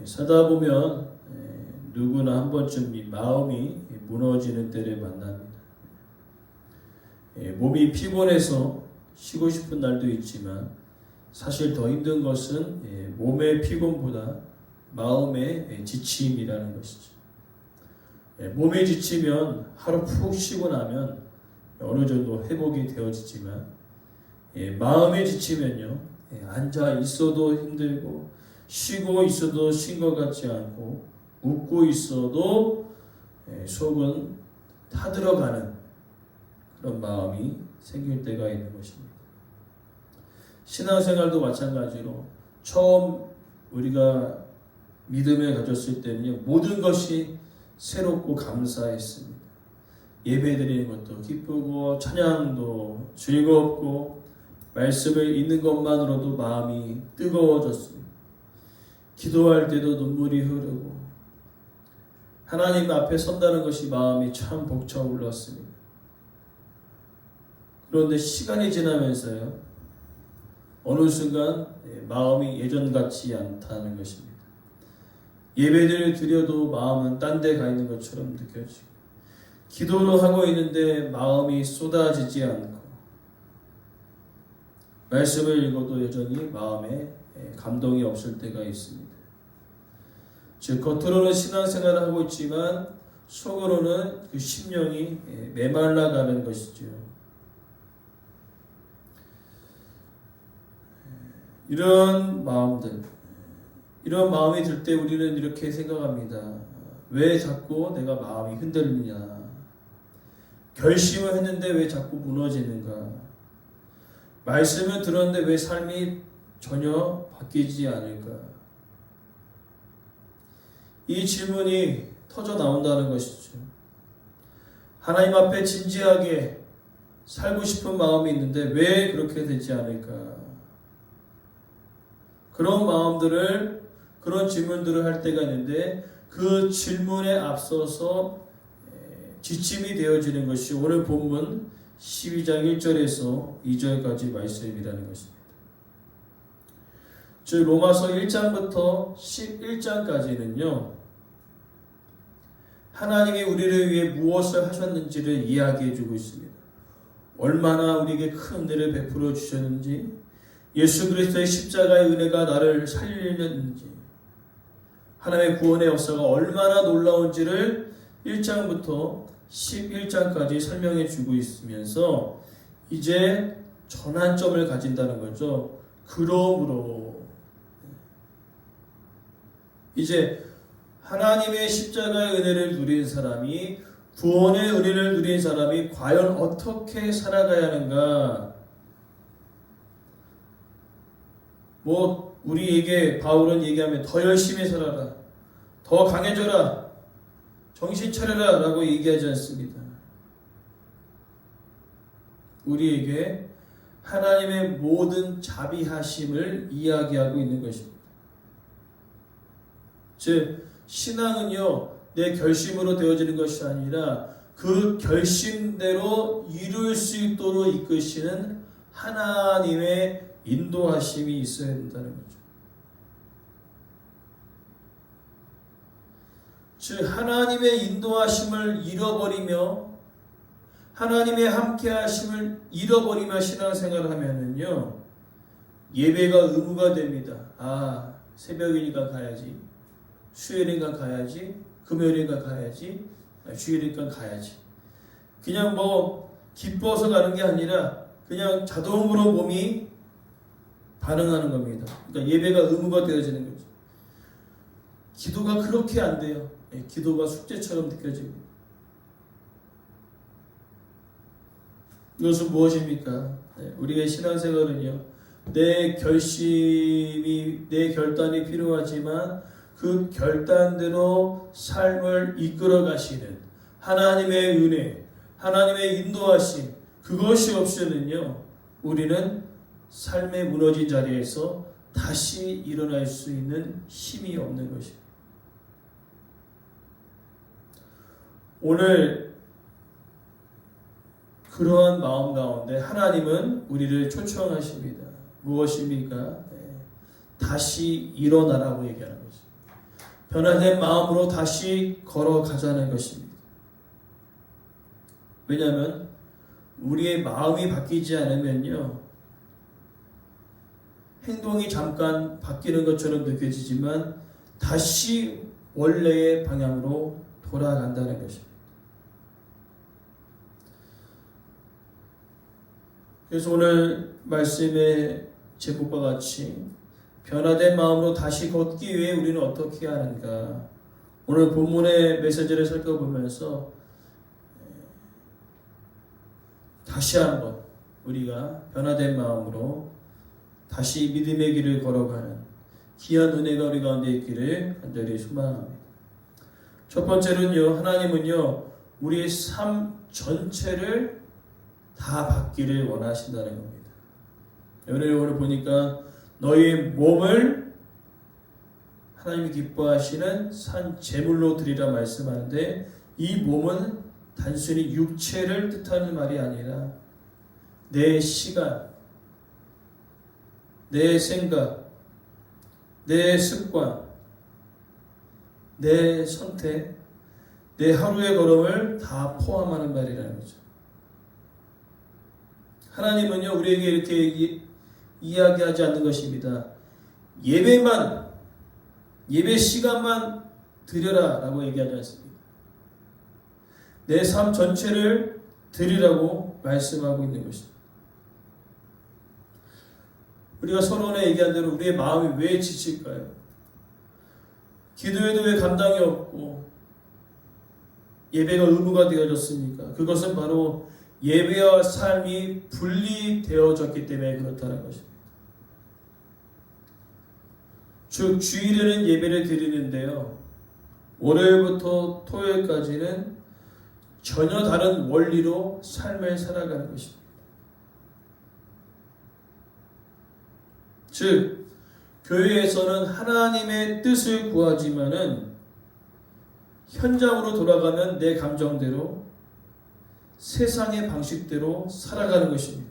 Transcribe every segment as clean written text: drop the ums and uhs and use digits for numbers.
살다 보면 누구나 한 번쯤 이 마음이 무너지는 때를 만납니다. 몸이 피곤해서 쉬고 싶은 날도 있지만 사실 더 힘든 것은 몸의 피곤보다 마음의 지침이라는 것이죠. 몸이 지치면 하루 푹 쉬고 나면 어느 정도 회복이 되어지지만 마음이 지치면요, 앉아 있어도 힘들고 쉬고 있어도 쉰 것 같지 않고 웃고 있어도 속은 타들어가는 그런 마음이 생길 때가 있는 것입니다. 신앙생활도 마찬가지로 처음 우리가 믿음을 가졌을 때는요, 모든 것이 새롭고 감사했습니다. 예배드리는 것도 기쁘고 찬양도 즐겁고 말씀을 읽는 것만으로도 마음이 뜨거워졌습니다. 기도할 때도 눈물이 흐르고 하나님 앞에 선다는 것이 마음이 참 벅차올랐습니다. 그런데 시간이 지나면서요, 어느 순간 마음이 예전 같지 않다는 것입니다. 예배를 드려도 마음은 딴 데 가 있는 것처럼 느껴지고 기도를 하고 있는데 마음이 쏟아지지 않고 말씀을 읽어도 여전히 마음에 감동이 없을 때가 있습니다. 즉 겉으로는 신앙생활을 하고 있지만 속으로는 그 심령이 메말라가는 것이죠. 이런 마음이 들 때 우리는 이렇게 생각합니다. 왜 자꾸 내가 마음이 흔들리냐? 결심을 했는데 왜 자꾸 무너지는가? 말씀을 들었는데 왜 삶이 전혀 바뀌지 않을까? 이 질문이 터져 나온다는 것이죠. 하나님 앞에 진지하게 살고 싶은 마음이 있는데 왜 그렇게 되지 않을까? 그런 질문들을 할 때가 있는데 그 질문에 앞서서 지침이 되어지는 것이 오늘 본문 12장 1절에서 2절까지 말씀이라는 것입니다. 즉 로마서 1장부터 11장까지는요, 하나님이 우리를 위해 무엇을 하셨는지를 이야기해 주고 있습니다. 얼마나 우리에게 큰 은혜를 베풀어 주셨는지, 예수 그리스도의 십자가의 은혜가 나를 살리는지, 하나님의 구원의 역사가 얼마나 놀라운지를 1장부터 11장까지 설명해 주고 있으면서 이제 전환점을 가진다는 거죠. 그러므로 이제 하나님의 십자가의 은혜를 누린 사람이, 구원의 은혜를 누린 사람이 과연 어떻게 살아가야 하는가? 우리에게 바울은 얘기하면 더 열심히 살아라, 더 강해져라, 정신 차려라 라고 얘기하지 않습니다. 우리에게 하나님의 모든 자비하심을 이야기하고 있는 것입니다. 즉 신앙은요, 내 결심으로 되어지는 것이 아니라 그 결심대로 이룰 수 있도록 이끄시는 하나님의 인도하심이 있어야 된다는 거죠. 즉 하나님의 인도하심을 잃어버리며 하나님의 함께하심을 잃어버리며 신앙생활을 하면은요, 예배가 의무가 됩니다. 새벽이니까 가야지, 수요일인가 가야지, 금요일인가 가야지, 주일이니까 가야지. 그냥 기뻐서 가는 게 아니라 그냥 자동으로 몸이 반응하는 겁니다. 그러니까 예배가 의무가 되어지는 거죠. 기도가 그렇게 안 돼요. 기도가 숙제처럼 느껴집니다. 이것은 무엇입니까? 우리의 신앙생활은요, 내 결단이 필요하지만 그 결단대로 삶을 이끌어 가시는 하나님의 은혜, 하나님의 인도하심, 그것이 없이는요, 우리는 삶의 무너진 자리에서 다시 일어날 수 있는 힘이 없는 것입니다. 오늘 그러한 마음 가운데 하나님은 우리를 초청하십니다. 무엇입니까? 다시 일어나라고 얘기하는 것입니다. 변화된 마음으로 다시 걸어가자는 것입니다. 왜냐하면 우리의 마음이 바뀌지 않으면요, 행동이 잠깐 바뀌는 것처럼 느껴지지만 다시 원래의 방향으로 돌아간다는 것입니다. 그래서 오늘 말씀의 제목과 같이 변화된 마음으로 다시 걷기 위해 우리는 어떻게 하는가, 오늘 본문의 메시지를 살펴보면서 다시 한번 우리가 변화된 마음으로 다시 믿음의 길을 걸어가는 귀한 은혜가 우리 가운데 있기를 간절히 소망합니다. 첫 번째는요, 하나님은요 우리의 삶 전체를 다 받기를 원하신다는 겁니다. 오늘 보니까 너희의 몸을 하나님이 기뻐하시는 산 제물로 드리라 말씀하는데, 이 몸은 단순히 육체를 뜻하는 말이 아니라 내 시간, 내 생각, 내 습관, 내 선택, 내 하루의 걸음을 다 포함하는 말이라는 거죠. 하나님은요 우리에게 이렇게 이야기하지 않는 것입니다. 예배만, 예배 시간만 드려라 라고 얘기하지 않습니다. 내 삶 전체를 드리라고 말씀하고 있는 것입니다. 우리가 서론에 얘기한 대로 우리의 마음이 왜 지칠까요? 기도해도 왜 감당이 없고 예배가 의무가 되어졌습니까? 그것은 바로 예배와 삶이 분리되어졌기 때문에 그렇다는 것입니다. 즉 주일에는 예배를 드리는데요, 월요일부터 토요일까지는 전혀 다른 원리로 삶을 살아가는 것입니다. 즉 교회에서는 하나님의 뜻을 구하지만은 현장으로 돌아가면 내 감정대로, 세상의 방식대로 살아가는 것입니다.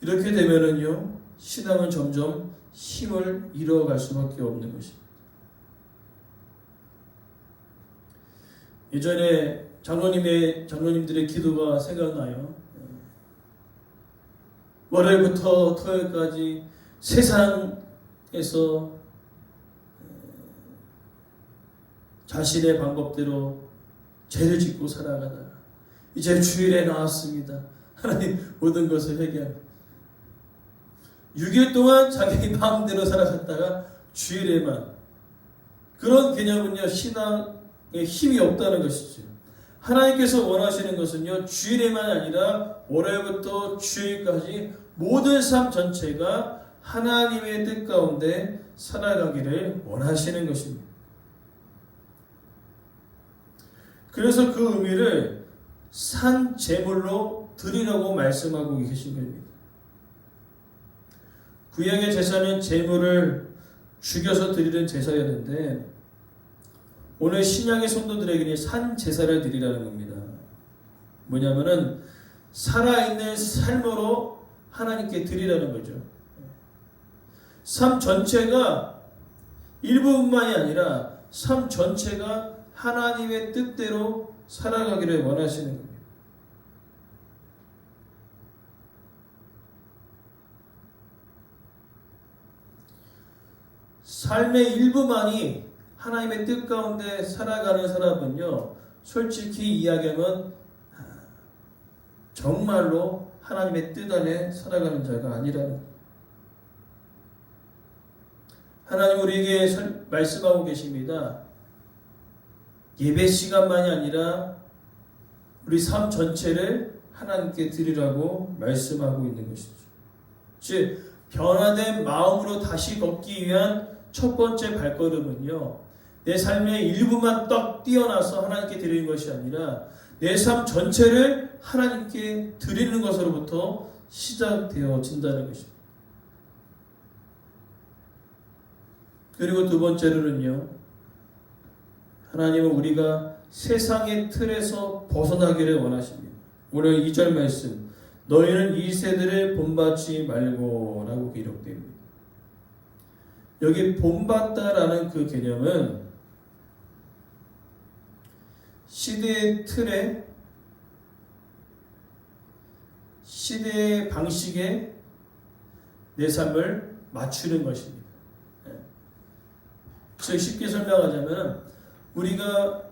이렇게 되면은요, 신앙은 점점 힘을 잃어갈 수밖에 없는 것입니다. 예전에 장로님들의 기도가 생각나요. 월요일부터 토요일까지 세상에서 자신의 방법대로 죄를 짓고 살아가다가 이제 주일에 나왔습니다. 하나님 모든 것을 회개합니다. 6일 동안 자기 마음대로 살아갔다가 주일에만, 그런 개념은요 신앙에 힘이 없다는 것이죠. 하나님께서 원하시는 것은요 주일에만 아니라 월요일부터 주일까지 모든 삶 전체가 하나님의 뜻 가운데 살아가기를 원하시는 것입니다. 그래서 그 의미를 산 제물로 드리라고 말씀하고 계신 겁니다. 구약의 제사는 제물을 죽여서 드리는 제사였는데, 오늘 신약의 성도들에게는 산 제사를 드리라는 겁니다. 뭐냐면은 살아있는 삶으로 하나님께 드리라는 거죠. 삶 전체가, 일부분만이 아니라 삶 전체가 하나님의 뜻대로 살아가기를 원하시는 겁니다. 삶의 일부만이 하나님의 뜻 가운데 살아가는 사람은요, 솔직히 이야기하면 정말로 하나님의 뜻 안에 살아가는 자가 아니라는 거예요. 하나님 우리에게 말씀하고 계십니다. 예배 시간만이 아니라 우리 삶 전체를 하나님께 드리라고 말씀하고 있는 것이죠. 즉 변화된 마음으로 다시 걷기 위한 첫 번째 발걸음은요, 내 삶의 일부만 딱 띄어나서 하나님께 드리는 것이 아니라 내 삶 전체를 하나님께 드리는 것으로부터 시작되어진다는 것입니다. 그리고 두 번째로는요, 하나님은 우리가 세상의 틀에서 벗어나기를 원하십니다. 오늘 2절 말씀, 너희는 이 세대를 본받지 말고 라고 기록됩니다. 여기 본받다라는 그 개념은 시대의 틀에, 시대의 방식에 내 삶을 맞추는 것입니다. 쉽게 설명하자면 우리가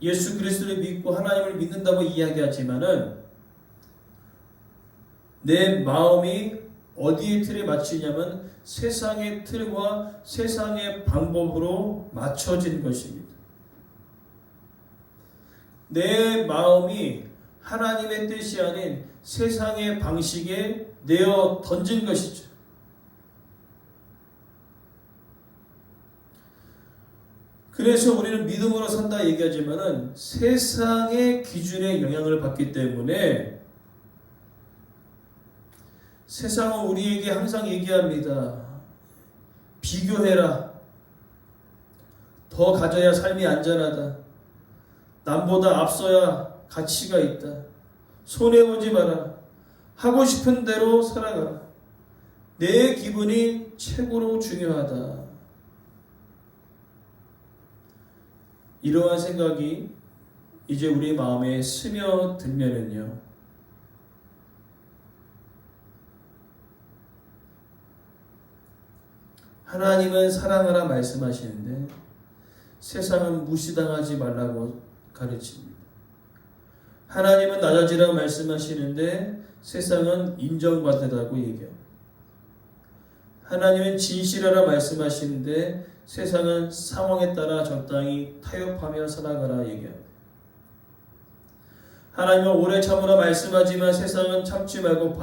예수 그리스도를 믿고 하나님을 믿는다고 이야기하지만은 내 마음이 어디에 틀에 맞추냐면 세상의 틀과 세상의 방법으로 맞춰진 것입니다. 내 마음이 하나님의 뜻이 아닌 세상의 방식에 내어 던진 것이죠. 그래서 우리는 믿음으로 산다 얘기하지만은 세상의 기준에 영향을 받기 때문에 세상은 우리에게 항상 얘기합니다. 비교해라. 더 가져야 삶이 안전하다. 남보다 앞서야 가치가 있다. 손해보지 마라. 하고 싶은 대로 살아가라. 내 기분이 최고로 중요하다. 이러한 생각이 이제 우리 마음에 스며들면은요, 하나님은 사랑하라 말씀하시는데 세상은 무시당하지 말라고 가르칩니다. 하나님은 낮아지라고 말씀하시는데 세상은 인정받으라고 얘기합니다. 하나님은 진실하라 말씀하시는데 세상은 상황에 따라 적당히 타협하며 살아가라 얘기합니다. 하나님은 오래 참으라 말씀하지만 세상은 참지 말고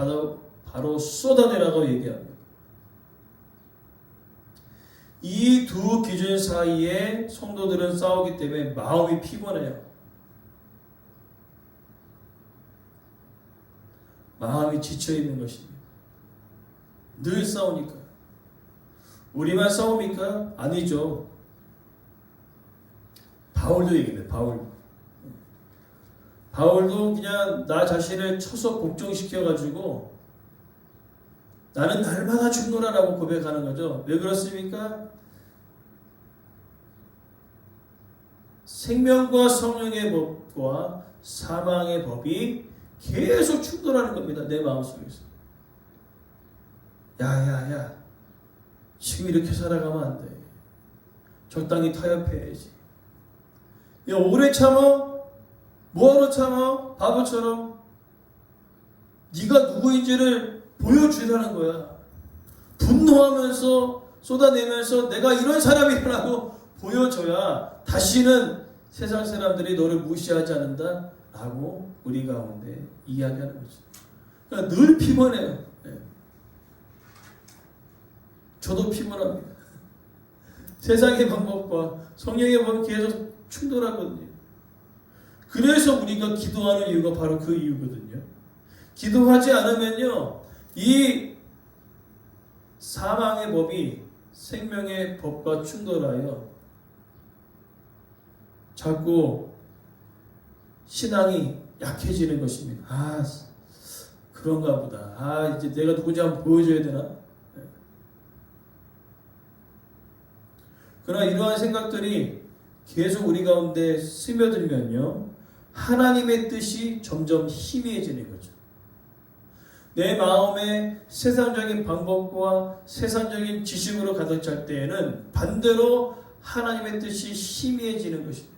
바로 쏟아내라고 얘기합니다. 이 두 기준 사이에 성도들은 싸우기 때문에 마음이 피곤해요. 마음이 지쳐있는 것입니다. 늘 싸우니까. 우리만 싸웁니까? 아니죠. 바울도 얘기해요. 바울도 그냥 나 자신을 쳐서 복종시켜가지고 나는 날마다 죽노라라고 고백하는 거죠. 왜 그렇습니까? 생명과 성령의 법과 사망의 법이 계속 충돌하는 겁니다. 내 마음속에서. 야. 지금 이렇게 살아가면 안 돼. 적당히 타협해야지. 야, 오래 참어? 뭐하러 참어? 바보처럼. 네가 누구인지를 보여주라는 거야. 분노하면서 쏟아내면서 내가 이런 사람이라고 보여줘야 다시는 세상 사람들이 너를 무시하지 않는다 라고 우리 가운데 이야기하는 거죠. 그러니까 늘 피곤해요. 저도 피곤합니다. 세상의 방법과 성령의 방법이 계속 충돌하거든요. 그래서 우리가 기도하는 이유가 바로 그 이유거든요. 기도하지 않으면요, 이 사망의 법이 생명의 법과 충돌하여 자꾸 신앙이 약해지는 것입니다. 그런가 보다. 이제 내가 누군지 한번 보여줘야 되나? 그러나 이러한 생각들이 계속 우리 가운데 스며들면요, 하나님의 뜻이 점점 희미해지는 거죠. 내 마음에 세상적인 방법과 세상적인 지식으로 가득 찰 때에는 반대로 하나님의 뜻이 희미해지는 것입니다.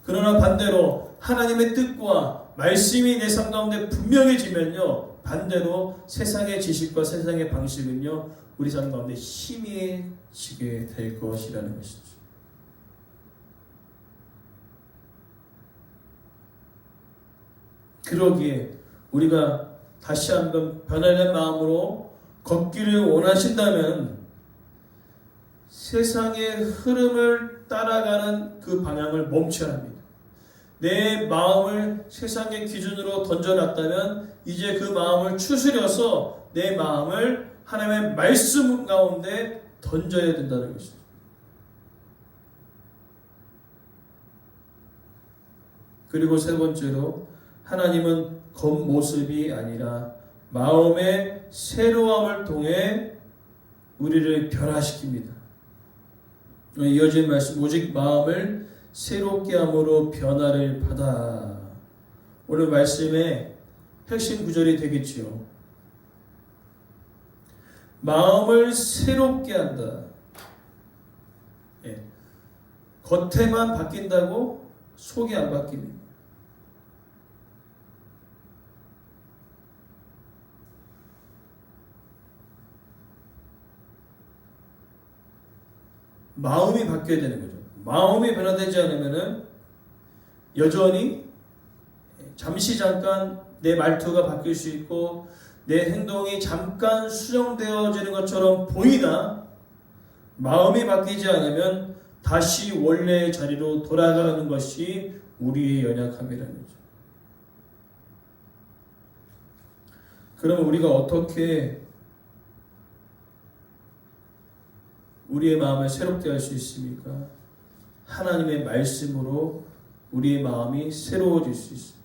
그러나 반대로 하나님의 뜻과 말씀이 내 삶 가운데 분명해지면요, 반대로 세상의 지식과 세상의 방식은요, 우리 삶 가운데 희미해지게 될 것이라는 것이죠. 그러기에 우리가 다시 한번 변화된 마음으로 걷기를 원하신다면 세상의 흐름을 따라가는 그 방향을 멈춰야 합니다. 내 마음을 세상의 기준으로 던져놨다면 이제 그 마음을 추스려서 내 마음을 하나님의 말씀 가운데 던져야 된다는 것이죠. 그리고 세 번째로, 하나님은 겉모습이 아니라 마음의 새로움을 통해 우리를 변화시킵니다. 이어진 말씀, 오직 마음을 새롭게 함으로 변화를 받아. 오늘 말씀의 핵심 구절이 되겠지요. 마음을 새롭게 한다. 예. 겉에만 바뀐다고 속이 안 바뀝니다. 마음이 바뀌어야 되는 거죠. 마음이 변화되지 않으면은 여전히 잠시 잠깐 내 말투가 바뀔 수 있고 내 행동이 잠깐 수정되어지는 것처럼 보이나 마음이 바뀌지 않으면 다시 원래의 자리로 돌아가는 것이 우리의 연약함이라는 거죠. 그럼 우리가 어떻게 우리의 마음을 새롭게 할 수 있습니까? 하나님의 말씀으로 우리의 마음이 새로워질 수 있습니다.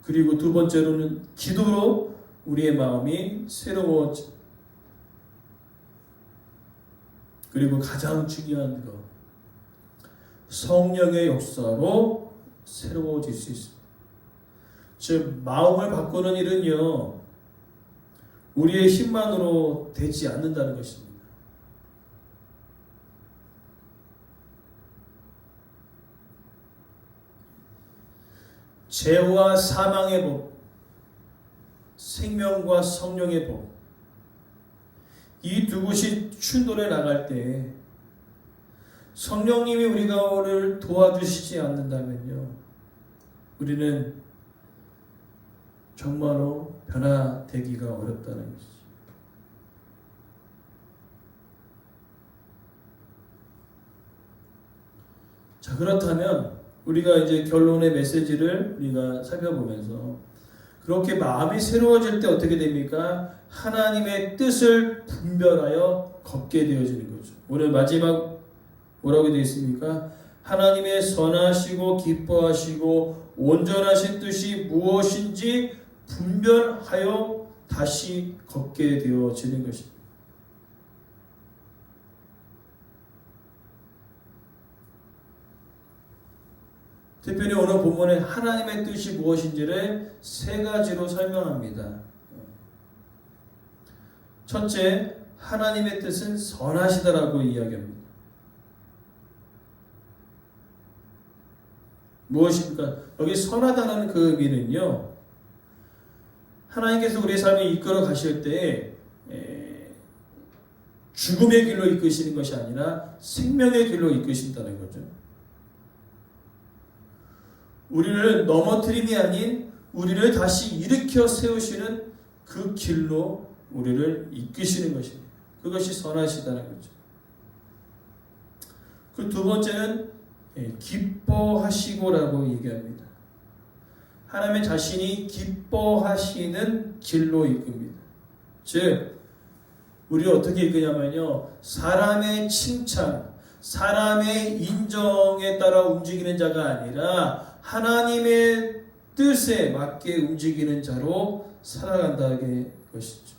그리고 두 번째로는 기도로 우리의 마음이 새로워지. 그리고 가장 중요한 것, 성령의 역사로 새로워질 수 있습니다. 즉 마음을 바꾸는 일은요, 우리의 힘만으로 되지 않는다는 것입니다. 죄와 사망의 법, 생명과 성령의 법, 이 두 곳이 충돌해 나갈 때 성령님이 우리 가운데를 도와주시지 않는다면요, 우리는 정말로 변화되기가 어렵다는 것이죠. 자, 그렇다면 우리가 이제 결론의 메시지를 우리가 살펴보면서 그렇게 마음이 새로워질 때 어떻게 됩니까? 하나님의 뜻을 분별하여 걷게 되어지는 거죠. 오늘 마지막 뭐라고 되어 있습니까? 하나님의 선하시고 기뻐하시고 온전하신 뜻이 무엇인지 분별하여 다시 걷게 되어지는 것입니다. 특별히 오늘 본문에 하나님의 뜻이 무엇인지를 세 가지로 설명합니다. 첫째, 하나님의 뜻은 선하시다라고 이야기합니다. 무엇입니까? 여기 선하다는 그 의미는요, 하나님께서 우리의 삶을 이끌어 가실 때 죽음의 길로 이끄시는 것이 아니라 생명의 길로 이끄신다는 거죠. 우리를 넘어뜨림이 아닌 우리를 다시 일으켜 세우시는 그 길로 우리를 이끄시는 것입니다. 그것이 선하시다는 거죠. 그 두 번째는 기뻐하시고라고 얘기합니다. 하나님의 자신이 기뻐하시는 길로 이끕니다. 즉 우리를 어떻게 이끄냐면요, 사람의 칭찬, 사람의 인정에 따라 움직이는 자가 아니라 하나님의 뜻에 맞게 움직이는 자로 살아간다는 것이죠.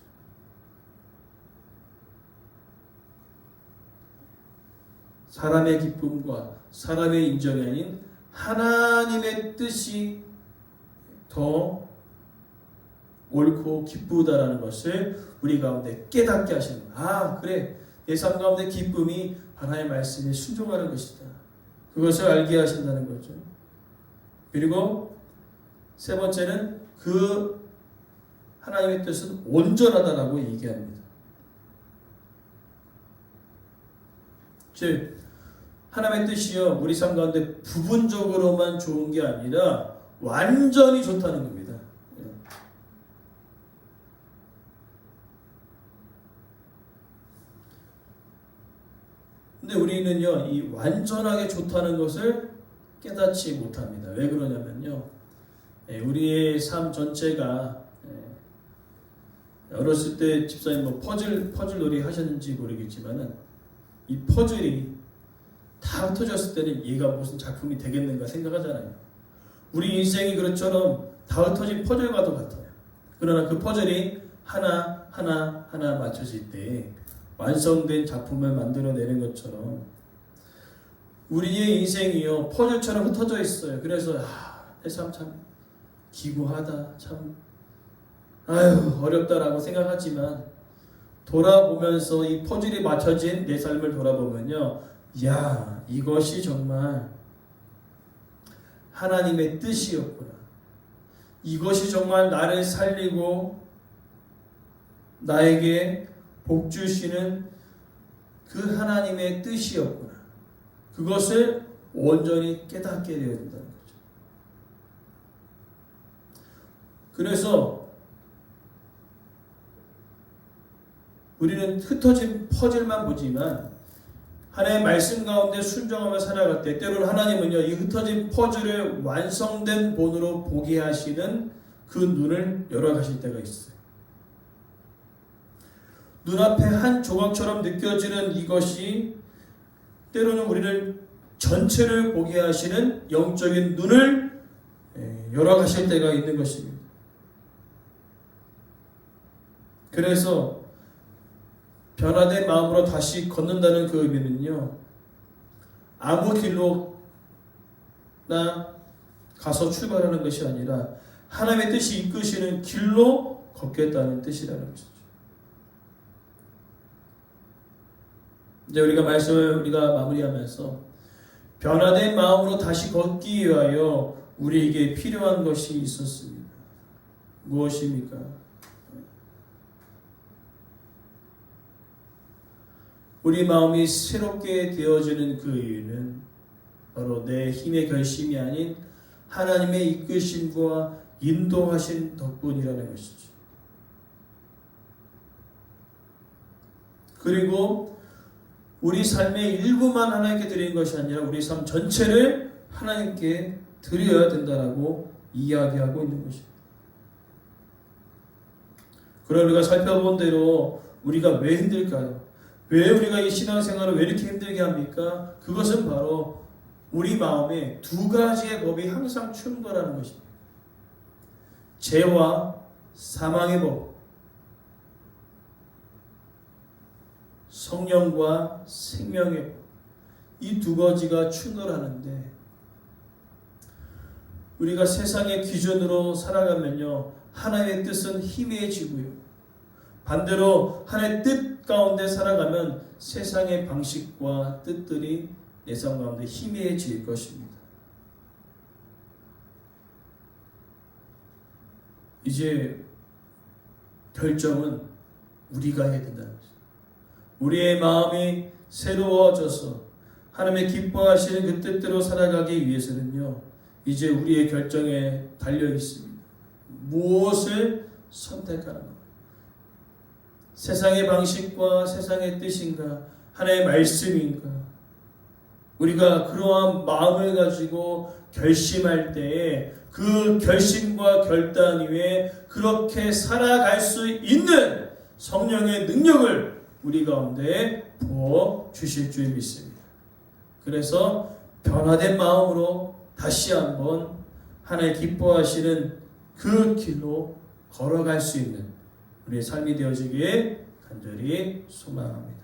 사람의 기쁨과 사람의 인정이 아닌 하나님의 뜻이 더 옳고 기쁘다라는 것을 우리 가운데 깨닫게 하시는 거예요. 아, 그래, 내 삶 가운데 기쁨이 하나님의 말씀에 순종하는 것이다. 그것을 알게 하신다는 거죠. 그리고 세 번째는 그 하나님의 뜻은 온전하다라고 얘기합니다. 즉 하나님의 뜻이요, 우리 삶 가운데 부분적으로만 좋은 게 아니라 완전히 좋다는 겁니다. 근데 우리는요, 이 완전하게 좋다는 것을 깨닫지 못합니다. 왜 그러냐면요, 우리의 삶 전체가 어렸을 때 집사님 뭐 퍼즐 놀이 하셨는지 모르겠지만은 이 퍼즐이 다 흩어졌을 때는 얘가 무슨 작품이 되겠는가 생각하잖아요. 우리 인생이 그것처럼 다 흩어진 퍼즐과도 같아요. 그러나 그 퍼즐이 하나 맞춰질 때 완성된 작품을 만들어내는 것처럼 우리의 인생이요 퍼즐처럼 흩어져 있어요. 그래서 내 삶 참 기구하다, 참 어렵다라고 생각하지만 돌아보면서 이 퍼즐이 맞춰진 내 삶을 돌아보면요, 이것이 정말 하나님의 뜻이었구나. 이것이 정말 나를 살리고 나에게 복 주시는 그 하나님의 뜻이었구나. 그것을 온전히 깨닫게 되어야 된다는 거죠. 그래서 우리는 흩어진 퍼즐만 보지만 하나님의 말씀 가운데 순종하며 살아갈 때 때로는 하나님은요, 이 흩어진 퍼즐을 완성된 본으로 보게 하시는 그 눈을 열어가실 때가 있어요. 눈앞에 한 조각처럼 느껴지는 이것이 때로는 우리를 전체를 보게 하시는 영적인 눈을 열어가실 때가 있는 것입니다. 그래서 변화된 마음으로 다시 걷는다는 그 의미는요, 아무 길로나 가서 출발하는 것이 아니라 하나님의 뜻이 이끄시는 길로 걷겠다는 뜻이라는 것이죠. 이제 우리가 말씀을 마무리하면서 변화된 마음으로 다시 걷기 위하여 우리에게 필요한 것이 있었습니다. 무엇입니까? 우리 마음이 새롭게 되어지는 그 이유는 바로 내 힘의 결심이 아닌 하나님의 이끄심과 인도하신 덕분이라는 것이죠. 그리고 우리 삶의 일부만 하나님께 드리는 것이 아니라 우리 삶 전체를 하나님께 드려야 된다라고 이야기하고 있는 것입니다. 그럼 우리가 살펴본 대로 우리가 왜 힘들까요? 왜 우리가 이 신앙생활을 왜 이렇게 힘들게 합니까? 그것은 바로 우리 마음에 두 가지의 법이 항상 충돌하는 것입니다. 죄와 사망의 법, 성령과 생명의 법, 이 두 가지가 충돌하는데 우리가 세상의 기준으로 살아가면요, 하나님의 뜻은 희미해지고요, 반대로 하나님의 뜻 가운데 살아가면 세상의 방식과 뜻들이 내 삶 가운데 희미해질 것입니다. 이제 결정은 우리가 해야 된다는 것입니다. 우리의 마음이 새로워져서 하나님의 기뻐하시는 그 뜻대로 살아가기 위해서는요, 이제 우리의 결정에 달려 있습니다. 무엇을 선택하는 것? 세상의 방식과 세상의 뜻인가? 하나님의 말씀인가? 우리가 그러한 마음을 가지고 결심할 때에 그 결심과 결단 위에 그렇게 살아갈 수 있는 성령의 능력을 우리 가운데 부어 주실 줄 믿습니다. 그래서 변화된 마음으로 다시 한번 하나님 기뻐하시는 그 길로 걸어갈 수 있는 우리의 삶이 되어지기에 간절히 소망합니다.